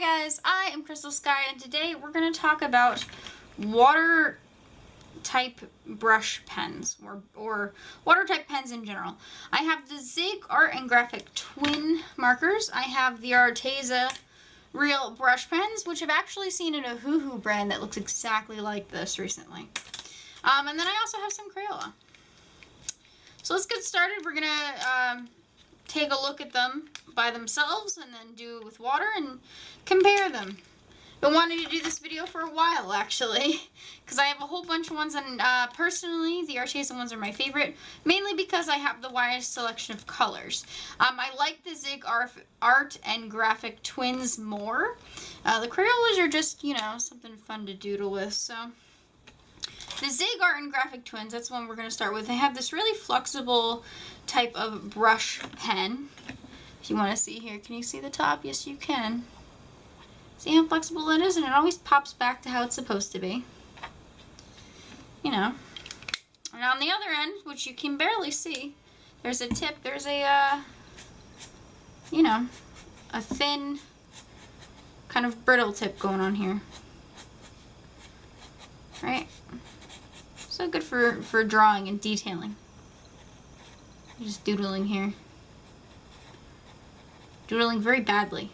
guys, I am Crystal Sky, and today we're going to talk about water type brush pens, or water type pens in general. I have the Zig Art and Graphic twin markers. I have the Arteza real brush pens, which I've actually seen in a Hoo brand that looks exactly like this recently. And then I also have some Crayola. So let's get started. We're going to take a look at them by themselves and then do it with water and compare them. Been wanting to do this video for a while actually, because I have a whole bunch of ones, and personally the Arteza ones are my favorite, mainly because I have the widest selection of colors. I like the Zig Art and Graphic twins more. The Crayolas are just, you know, something fun to doodle with. So the Zig Art and Graphic twins, that's the one we're going to start with. They have this really flexible type of brush pen. If you want to see here, can you see the top? Yes, you can. See how flexible that is? And it always pops back to how it's supposed to be. You know. And on the other end, which you can barely see, there's a tip. There's a, you know, a thin, kind of brittle tip going on here. Right? So good for drawing and detailing. I'm just doodling here. Doodling very badly.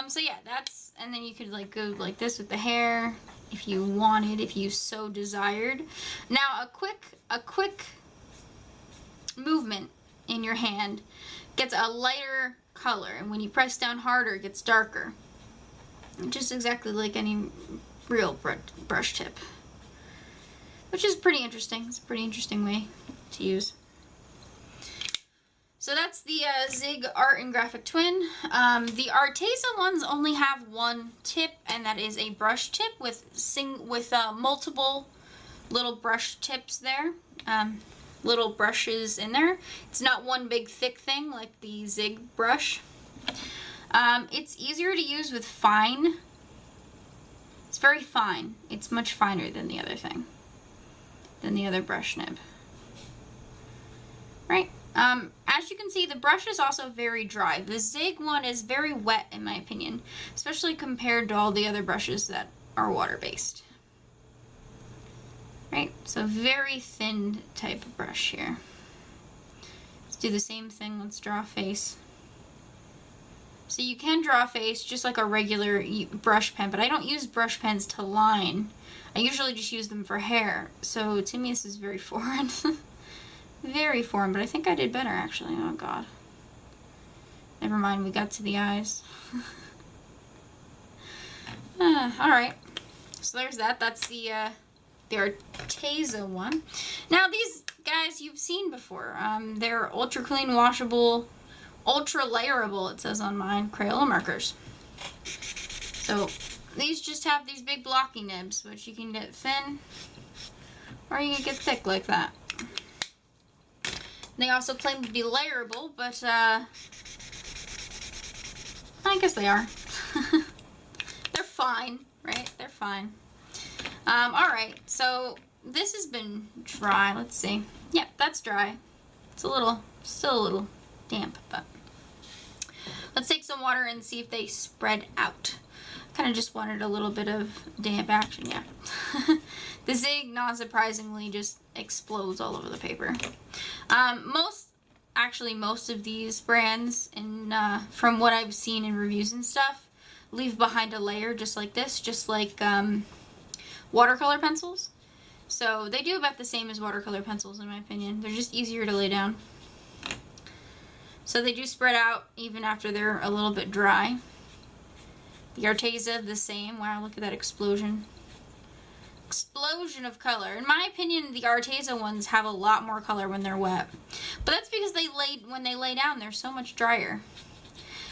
So yeah, that's, and then you could like go like this with the hair if you wanted, if you so desired. Now a quick movement in your hand gets a lighter color, and when you press down harder it gets darker. Just exactly like any real brush tip. Which is pretty interesting. It's a pretty interesting way to use. So that's the Zig Art and Graphic twin. The Arteza ones only have one tip, and that is a brush tip with multiple little brush tips there. Little brushes in there. It's not one big thick thing like the Zig brush. It's easier to use with fine. It's very fine. It's much finer than the other thing. Than the other brush nib. Right? As you can see, the brush is also very dry. The Zig one is very wet in my opinion, especially compared to all the other brushes that are water-based. Right? So very thin type of brush here. Let's do the same thing. Let's draw a face. So you can draw a face just like a regular brush pen, but I don't use brush pens to line. I usually just use them for hair. So to me this is very foreign. Very foreign, but I think I did better actually. Oh god. Never mind, we got to the eyes. Alright. So there's that. That's the Arteza one. Now these guys you've seen before. They're ultra clean, washable, ultra layerable, it says on mine, Crayola markers. So these just have these big blocky nibs, which you can get thin or you can get thick like that. They also claim to be layerable, but I guess they are. They're fine, right? They're fine. Alright, so this has been dry. Let's see. Yep, that's dry. It's still a little damp, but let's take some water and see if they spread out. Kind of just wanted a little bit of damp action, yeah. The Zig, not surprisingly, just explodes all over the paper. Most of these brands, from what I've seen in reviews and stuff, leave behind a layer just like this, just like watercolor pencils. So they do about the same as watercolor pencils in my opinion. They're just easier to lay down. So they do spread out even after they're a little bit dry. The Arteza, the same. Wow, look at that explosion. Explosion of color. In my opinion, the Arteza ones have a lot more color when they're wet. But that's because when they lay down, they're so much drier.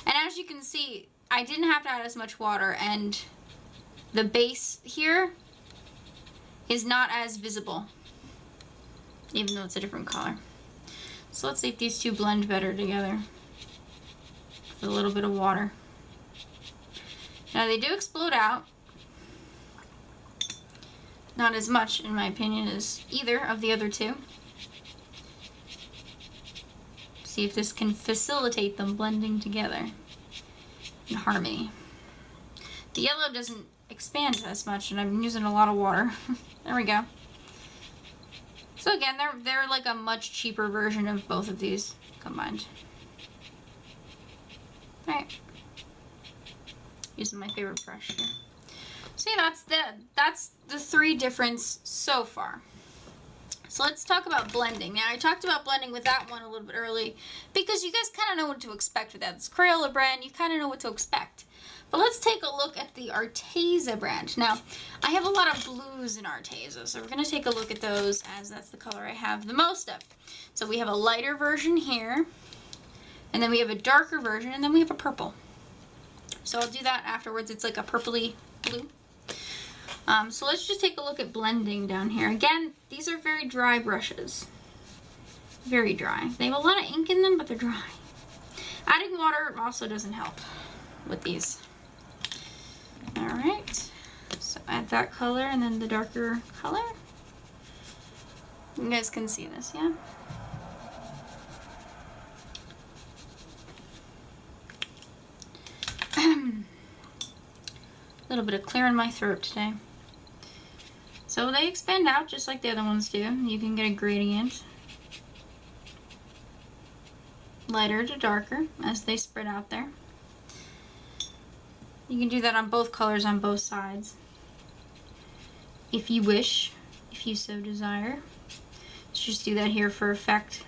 And as you can see, I didn't have to add as much water, and the base here is not as visible, even though it's a different color. So let's see if these two blend better together with a little bit of water. Now they do explode out. Not as much, in my opinion, as either of the other two. See if this can facilitate them blending together. in harmony. The yellow doesn't expand as much, and I'm using a lot of water. There we go. So again, they're like a much cheaper version of both of these combined. Alright. Using my favorite brush here. See, that's the three difference so far. So let's talk about blending. Now, I talked about blending with that one a little bit early because you guys kind of know what to expect with that. It's Crayola brand, you kind of know what to expect. But let's take a look at the Arteza brand. Now, I have a lot of blues in Arteza, so we're going to take a look at those as that's the color I have the most of. So we have a lighter version here, and then we have a darker version, and then we have a purple. So I'll do that afterwards. It's like a purpley blue. So let's just take a look at blending down here. Again, these are very dry brushes. Very dry. They have a lot of ink in them, but they're dry. Adding water also doesn't help with these. Alright, so add that color and then the darker color. You guys can see this, yeah? A little bit of clearing my throat today. So they expand out just like the other ones do. You can get a gradient. Lighter to darker as they spread out there. You can do that on both colors on both sides. If you wish, if you so desire. Let's just do that here for effect.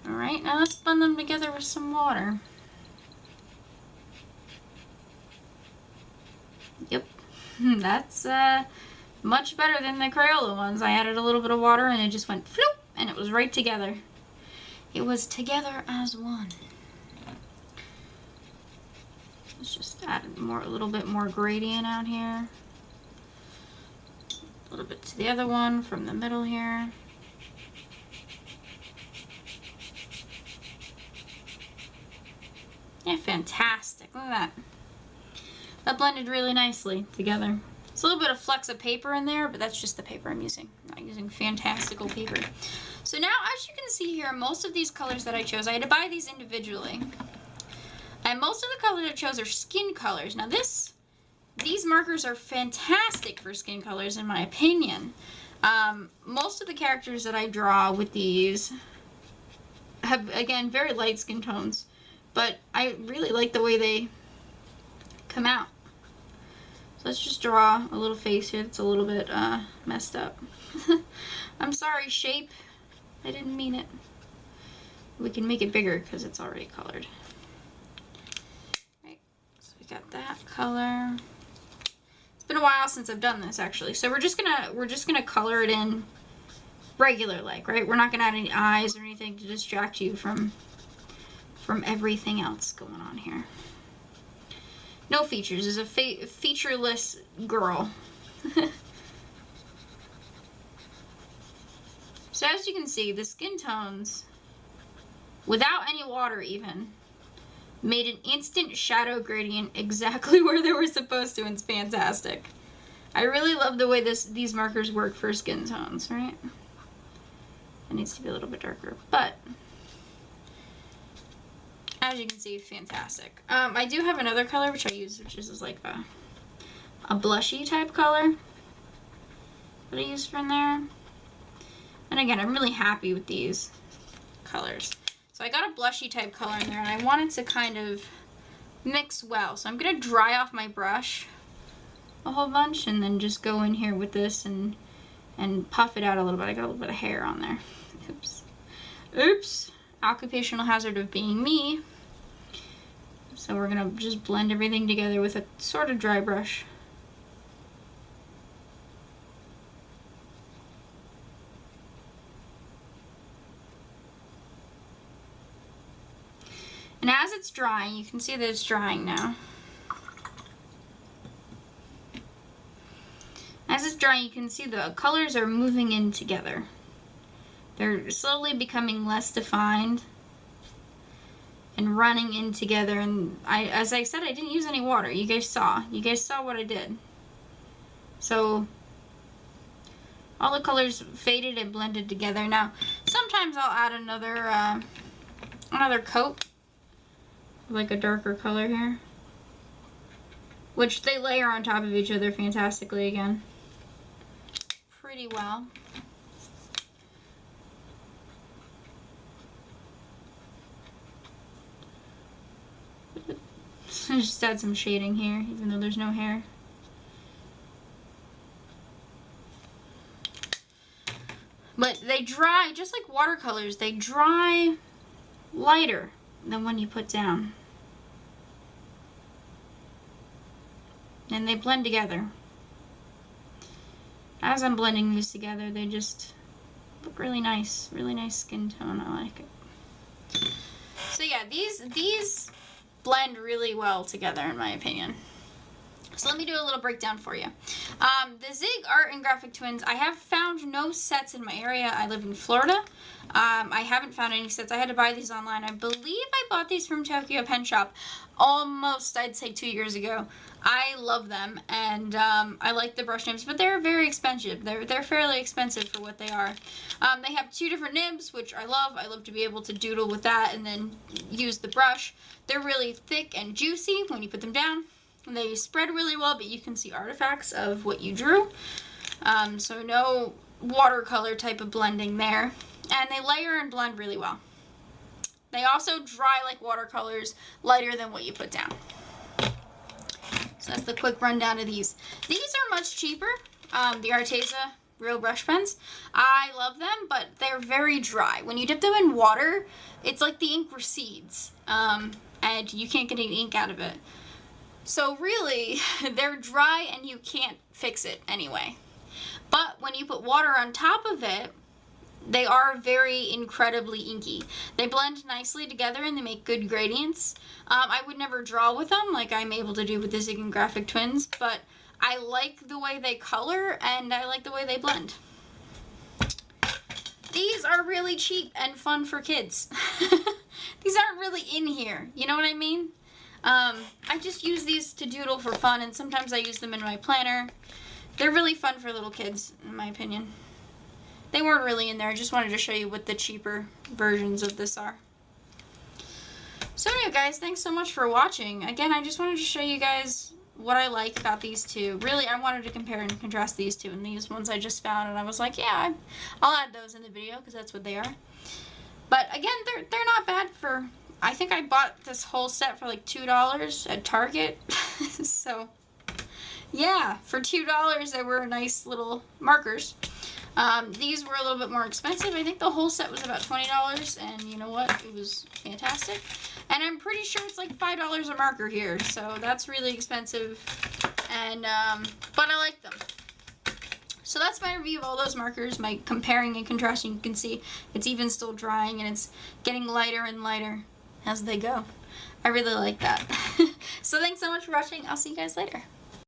Alright, now let's blend them together with some water. Yep, that's much better than the Crayola ones. I added a little bit of water and it just went floop, and it was right together. It was together as one. Let's just add a little bit more gradient out here. A little bit to the other one from the middle here. Yeah, fantastic. Look at that. That blended really nicely together. It's a little bit of flecks of paper in there, but that's just the paper I'm using. I'm not using fantastical paper. So now, as you can see here, most of these colors that I chose, I had to buy these individually. And most of the colors I chose are skin colors. Now these markers are fantastic for skin colors in my opinion. Most of the characters that I draw with these have, again, very light skin tones. But I really like the way they come out. So let's just draw a little face here that's a little bit messed up. I'm sorry, shape. I didn't mean it. We can make it bigger because it's already colored. Right, so we got that color. It's been a while since I've done this actually. So we're just gonna color it in regular like, right? We're not gonna add any eyes or anything to distract you from everything else going on here. No features. Is a featureless girl. So as you can see, the skin tones, without any water even, made an instant shadow gradient exactly where they were supposed to, and it's fantastic. I really love the way these markers work for skin tones, right? It needs to be a little bit darker, but as you can see, fantastic. I do have another color which I use, which is like a blushy type color that I use from there. And again, I'm really happy with these colors. So I got a blushy type color in there, and I wanted to kind of mix well. So I'm gonna dry off my brush a whole bunch, and then just go in here with this and puff it out a little bit. I got a little bit of hair on there. Oops. Oops. Occupational hazard of being me. So we're gonna just blend everything together with a sort of dry brush. And as it's drying, you can see that it's drying now. As it's drying, you can see the colors are moving in together. They're slowly becoming less defined and running in together. And as I said, I didn't use any water. You guys saw. You guys saw what I did. So all the colors faded and blended together. Now, sometimes sometimes I'll add another coat, like a darker color here, which they layer on top of each other fantastically again. Pretty well. I just add some shading here, even though there's no hair. But they dry, just like watercolors, they dry lighter than when you put down. And they blend together. As I'm blending these together, they just look really nice skin tone. I like it. So yeah, these blend really well together in my opinion. So let me do a little breakdown for you. The Zig Art and Graphic Twins, I have found no sets in my area. I live in Florida. I haven't found any sets. I had to buy these online. I believe I bought these from Tokyo Pen Shop almost, I'd say, 2 years ago. I love them, and I like the brush nibs, but they're very expensive. They're fairly expensive for what they are. They have 2 different nibs, which I love. I love to be able to doodle with that and then use the brush. They're really thick and juicy when you put them down. They spread really well, but you can see artifacts of what you drew. So no watercolor type of blending there. And they layer and blend really well. They also dry like watercolors, lighter than what you put down. So that's the quick rundown of these. These are much cheaper, the Arteza real brush pens. I love them, but they're very dry. When you dip them in water, it's like the ink recedes, and you can't get any ink out of it. So really, they're dry and you can't fix it anyway. But when you put water on top of it, they are very incredibly inky. They blend nicely together and they make good gradients. I would never draw with them like I'm able to do with the Zig and Graphic Twins, but I like the way they color and I like the way they blend. These are really cheap and fun for kids. These aren't really in here, you know what I mean? I just use these to doodle for fun, and sometimes I use them in my planner. They're really fun for little kids, in my opinion. They weren't really in there. I just wanted to show you what the cheaper versions of this are. So anyway, guys, thanks so much for watching. Again, I just wanted to show you guys what I like about these two. Really, I wanted to compare and contrast these two, and these ones I just found, and I was like, yeah, I'll add those in the video, because that's what they are. But again, they're not bad for... I think I bought this whole set for like $2 at Target. So, yeah, for $2 they were nice little markers. These were a little bit more expensive. I think the whole set was about $20, and you know what? It was fantastic. And I'm pretty sure it's like $5 a marker here, so that's really expensive. And, but I like them. So that's my review of all those markers, my comparing and contrasting. You can see it's even still drying, and it's getting lighter and lighter as they go. I really like that. So thanks so much for watching. I'll see you guys later.